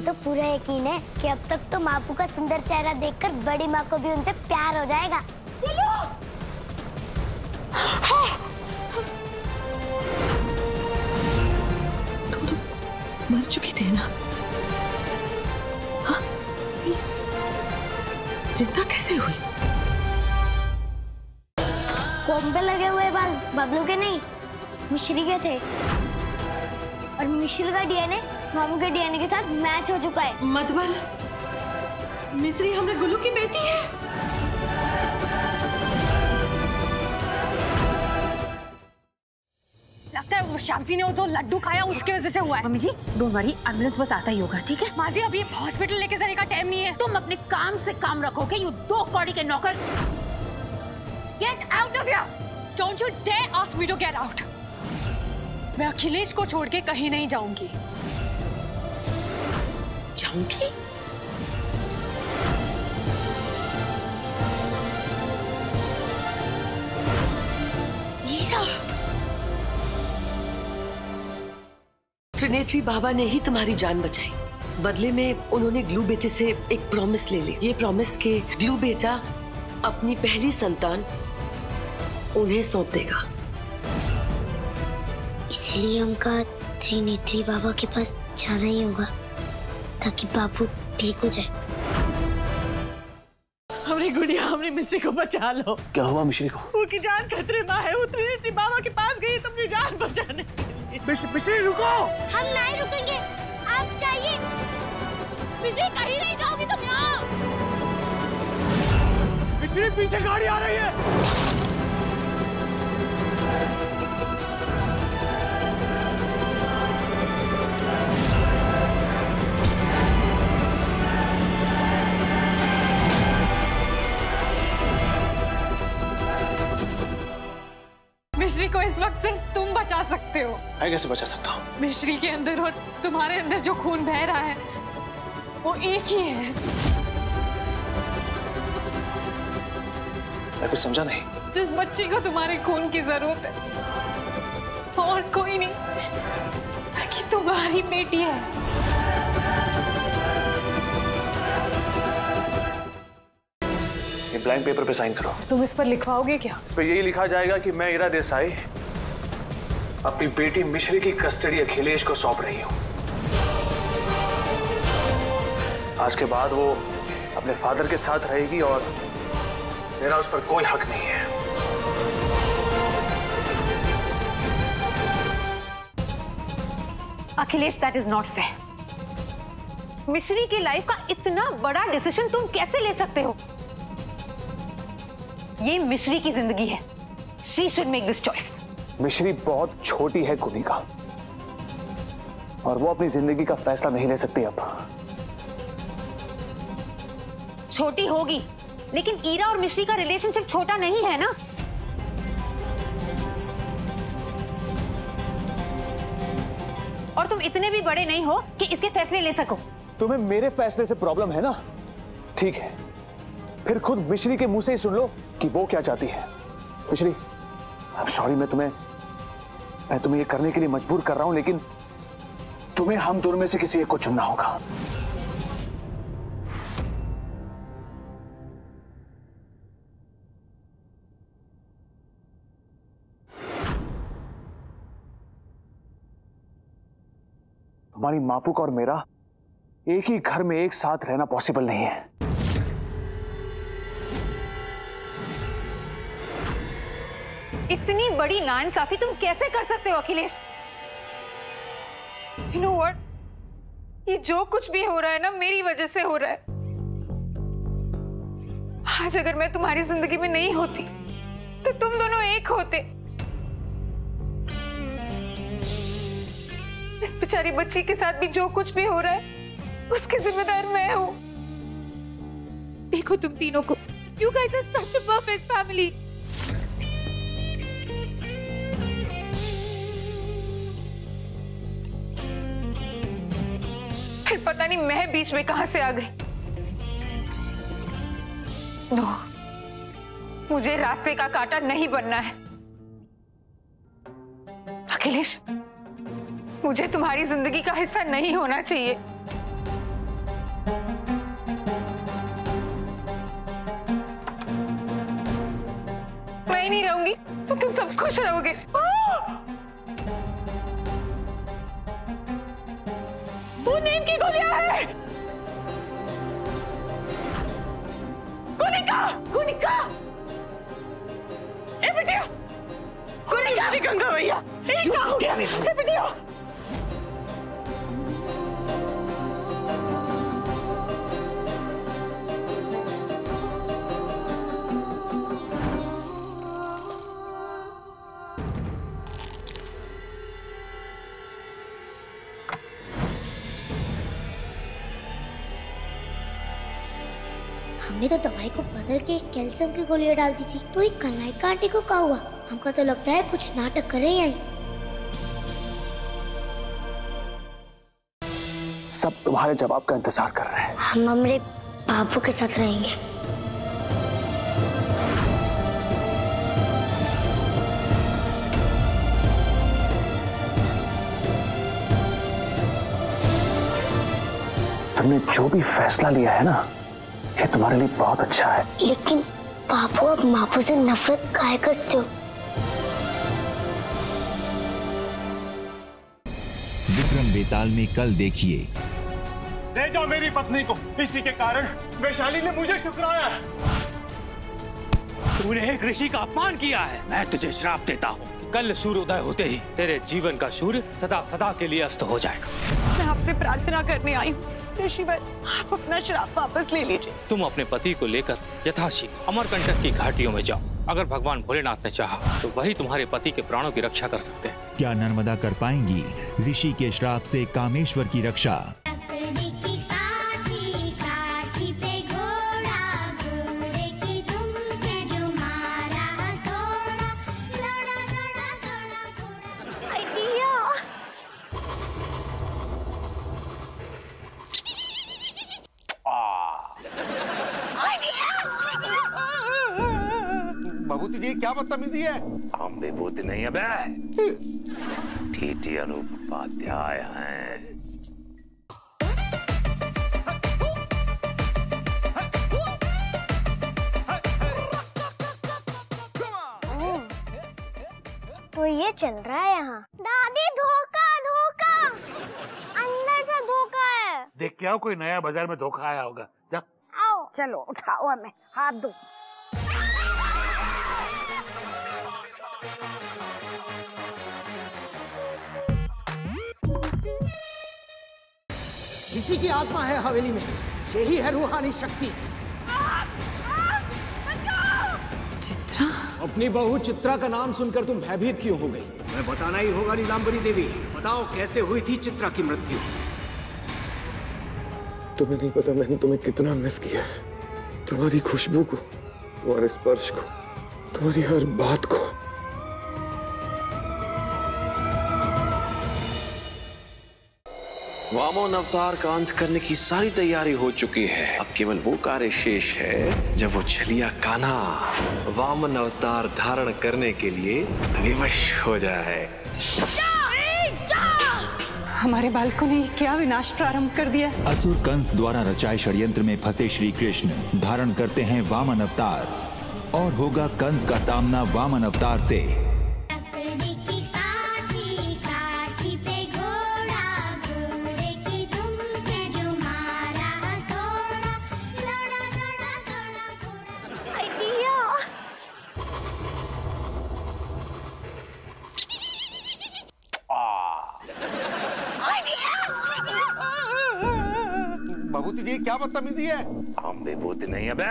तो पूरा यकीन है कि अब तक तो मापू का सुंदर चेहरा देखकर बड़ी माँ को भी उनसे प्यार हो जाएगा। मर चुकी थी ना? हाँ? जिंदा कैसे हुई? कोम पे लगे हुए बाल बबलू के नहीं, मिश्री के थे। और मिश्री का डीएनए मामू के डीएनए के साथ मैच हो चुका है। मतबल मिश्री हमने गुल्लू की बेटी है। लगता है मुशाफजी ने वो जो लड्डू खाया उसकी वजह से हुआ है। Mummy ji don't worry, ambulance बस आता ही होगा, ठीक है? माजी अभी हॉस्पिटल लेके जाने का टाइम नहीं है। तुम अपने काम से काम रखोगे, यू दो कौड़ी के नौकर। Get out of here. Don't you dare ask me to get out. मैं अखिलेश को छोड़ के कहीं नहीं जाऊंगी। जाऊंगी? त्रिनेत्री बाबा ने ही तुम्हारी जान बचाई। बदले में उन्होंने ग्लू बेटे से एक प्रॉमिस ले ली। ये प्रॉमिस के ग्लू बेटा अपनी पहली संतान उन्हें सौंप देगा। इसलिए हमका त्रिनेत्री बाबा के पास जाना ही होगा ताकि बाबू ठीक हो जाए। हमारी गुड़िया, हमारी मिस्सी को बचा लो। क्या हुआ मिश्री को? वो की जान खतरे में है। वो त्रिनेत्री बाबा के पास गई तुमने जान बचाने के लिए। मिश्री रुको। हम नहीं रुकेंगे, आप जाइए। मिश्री कहीं नहीं जाओगी तुम यहाँ। मिश्री पीछे गाड़ी आ रही है। मिश्री को इस वक्त सिर्फ तुम बचा सकते हो। मैं कैसे बचा सकता हूँ? मिश्री के अंदर और तुम्हारे अंदर जो खून बह रहा है वो एक ही है। मैं कुछ समझा नहीं। जिस बच्ची को तुम्हारे खून की जरूरत है और कोई नहीं बल्कि तुम्हारी बेटी है। ये ब्लैंक पेपर पे साइन करो। तुम इस पर लिखवाओगे क्या? इस पे यही लिखा जाएगा कि मैं ईरा देसाई अपनी बेटी मिश्री की कस्टडी अखिलेश को सौंप रही हूँ। आज के बाद वो अपने फादर के साथ रहेगी और मेरा उस पर कोई हक नहीं है। Akhilesh, that is not fair. मिश्री की लाइफ का इतना बड़ा डिसीजन तुम कैसे ले सकते हो? ये मिश्री की जिंदगी है। She should make this choice. मिश्री बहुत छोटी है कुनिका, और वो अपनी जिंदगी का फैसला नहीं ले सकती अब। छोटी होगी, लेकिन ईरा और मिश्री का रिलेशनशिप छोटा नहीं है ना। और तुम इतने भी बड़े नहीं हो कि इसके फैसले ले सको। तुम्हें मेरे फैसले से प्रॉब्लम है ना? ठीक है, फिर खुद मिश्री के मुंह से ही सुन लो कि वो क्या चाहती है। मिश्री, आई एम सॉरी, मैं तुम्हें ये करने के लिए मजबूर कर रहा हूं, लेकिन तुम्हें हम दोनों में से किसी एक को चुनना होगा। तुम्हारी मापू का और मेरा एक ही घर में एक साथ रहना पॉसिबल नहीं है। इतनी बड़ी नाइंसाफी तुम कैसे कर सकते हो अखिलेश? You know what? ये जो कुछ भी हो रहा है ना, मेरी वजह से हो रहा है। आज अगर मैं तुम्हारी जिंदगी में नहीं होती तो तुम दोनों एक होते। इस बेचारी बच्ची के साथ भी जो कुछ भी हो रहा है उसकी जिम्मेदार मैं हूं। देखो तुम तीनों को, You guys are such a perfect family. फिर पता नहीं मैं बीच में कहां से आ गई। नो, मुझे रास्ते का कांटा नहीं बनना है। अखिलेश, मुझे तुम्हारी जिंदगी का हिस्सा नहीं होना चाहिए। नहीं रहूंगी तो तुम सब खुश रहोगे। वो नींद की गोलियां है। कोनिका, कोनिका, ए बिटिया, कोनिका, गंगा भैया, ए बिटिया। हमने तो दवाई को बदल के कैल्शियम की गोलियां डाल दी थी, तो ये कलाइका आंटी को क्या हुआ? हमको तो लगता है कुछ नाटक कर रही हैं। सब तुम्हारे जवाब का इंतजार कर रहे हैं। हम हमारे बाबू के साथ रहेंगे। तुमने जो भी फैसला लिया है ना, ये तुम्हारे लिए बहुत अच्छा है। लेकिन बाबू, अब मापू से नफरत काहे करते हो? विक्रम बेताल में कल देखिए। ले जाओ मेरी पत्नी को, इसी के कारण वैशाली ने मुझे ठुकराया है। तूने एक ऋषि का अपमान किया है। मैं तुझे श्राप देता हूँ, कल सूर्योदय होते ही तेरे जीवन का सूर्य सदा सदा के लिए अस्त हो जाएगा। मैं आपसे प्रार्थना करने आई हूँ ऋषिवर, आप अपना श्राप वापस ले लीजिए। तुम अपने पति को लेकर यथाशीघ्र अमरकंटक की घाटियों में जाओ। अगर भगवान भोलेनाथ ने चाहा तो वही तुम्हारे पति के प्राणों की रक्षा कर सकते हैं। क्या नर्मदा कर पाएंगी ऋषि के श्राप से कामेश्वर की रक्षा? भभूति जी, क्या बदतमीजी है? हम विभूति नहीं है बे, ठीठी अनूप उपाध्याय हैं। तो ये चल रहा है यहाँ। दादी, धोखा धोखा, अंदर से धोखा है। देख के आओ, कोई नया बाजार में धोखा आया होगा। जा आओ। चलो उठाओ हमें, हाथ दो। किसी की आत्मा है हवेली में, यही है रूहानी शक्ति। चित्रा, अपनी बहू चित्रा का नाम सुनकर तुम भयभीत क्यों हो गई? मैं बताना ही होगा नीलांबरी देवी, बताओ कैसे हुई थी चित्रा की मृत्यु? तुम्हें नहीं पता मैंने तुम्हें कितना मिस किया है। तुम्हारी खुशबू को, तुम्हारे स्पर्श को, तुम्हारी हर बात को। वामन अवतार का अंत करने की सारी तैयारी हो चुकी है। अब केवल वो कार्य शेष है जब वो छलिया कान्हा वामन अवतार धारण करने के लिए विवश हो जाए। हमारे बालकों ने क्या विनाश प्रारंभ कर दिया। असुर कंस द्वारा रचाए षड्यंत्र में फंसे श्री कृष्ण धारण करते हैं वामन अवतार, और होगा कंस का सामना वामन अवतार से। भभूति जी, क्या बदतमीजी है? हम विभूति नहीं है बे,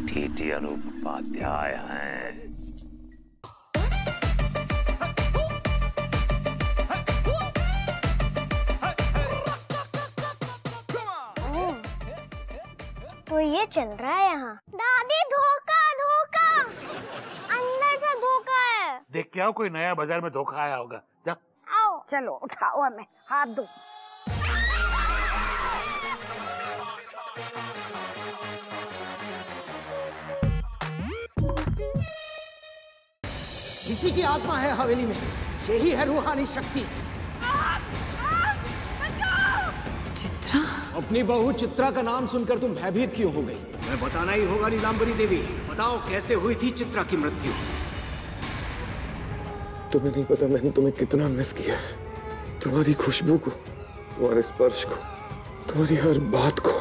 ठीठी अनूप उपाध्याय हैं। तो ये चल रहा है यहाँ। दादी, धोखा धोखा, अंदर से धोखा है। देख के आओ, कोई नया बाजार में धोखा आया होगा। जा आओ। चलो उठाओ हमें, हाथ दो। किसी की आत्मा है हवेली में, यही है रूहानी शक्ति। चित्रा, अपनी बहू चित्रा का नाम सुनकर तुम भयभीत क्यों हो गई? मैं बताना ही होगा नीलांबरी देवी। बताओ कैसे हुई थी चित्रा की मृत्यु? तुम्हें नहीं पता मैंने तुम्हें कितना मिस किया है। तुम्हारी खुशबू को, तुम्हारे स्पर्श को, तुम्हारी हर बात को।